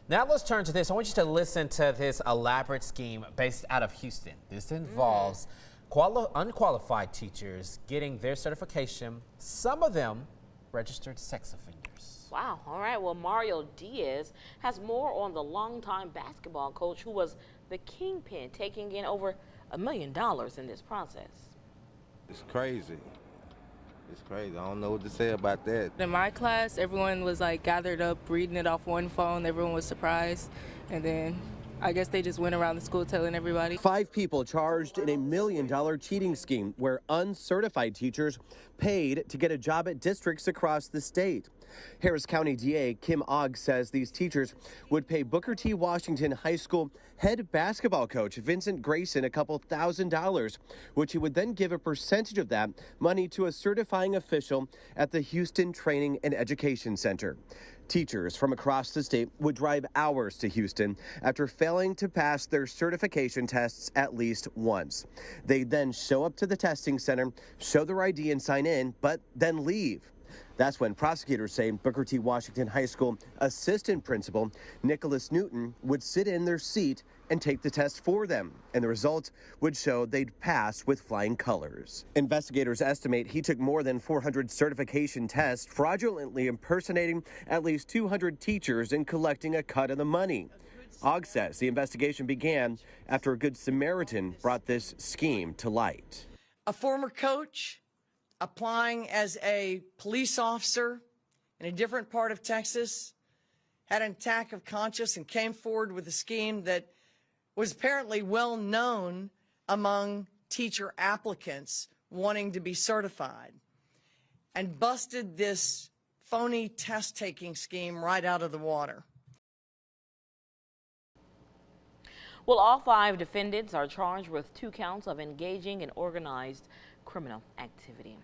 Now let's turn to this. I want you to listen to this elaborate scheme based out of Houston. This involves unqualified teachers getting their certification, some of them registered sex offenders. Wow. All right. Well, Mario Diaz has more on the longtime basketball coach who was the kingpin, taking in over $1 million in this process. It's crazy. It's crazy. I don't know what to say about that. In my class, everyone was like gathered up, reading it off one phone. Everyone was surprised. And then I guess they just went around the school telling everybody. 5 people charged in a $1 million cheating scheme where uncertified teachers paid to get a job at districts across the state. Harris County DA Kim Ogg says these teachers would pay Booker T. Washington High School head basketball coach Vincent Grayson a couple $1,000s, which he would then give a percentage of that money to a certifying official at the Houston Training and Education Center. Teachers from across the state would drive hours to Houston after failing to pass their certification tests at least once. They'd then show up to the testing center, show their ID and sign in, but then leave. That's when prosecutors say Booker T. Washington High School assistant principal Nicholas Newton would sit in their seat and take the test for them, and the result would show they'd passed with flying colors. Investigators estimate he took more than 400 certification tests, fraudulently impersonating at least 200 teachers and collecting a cut of the money. Ogg says the investigation began after a Good Samaritan brought this scheme to light. A former coach applying as a police officer in a different part of Texas had an attack of conscience and came forward with a scheme that was apparently well known among teacher applicants wanting to be certified, and busted this phony test-taking scheme right out of the water. Well, all 5 defendants are charged with 2 counts of engaging in organized criminal activity.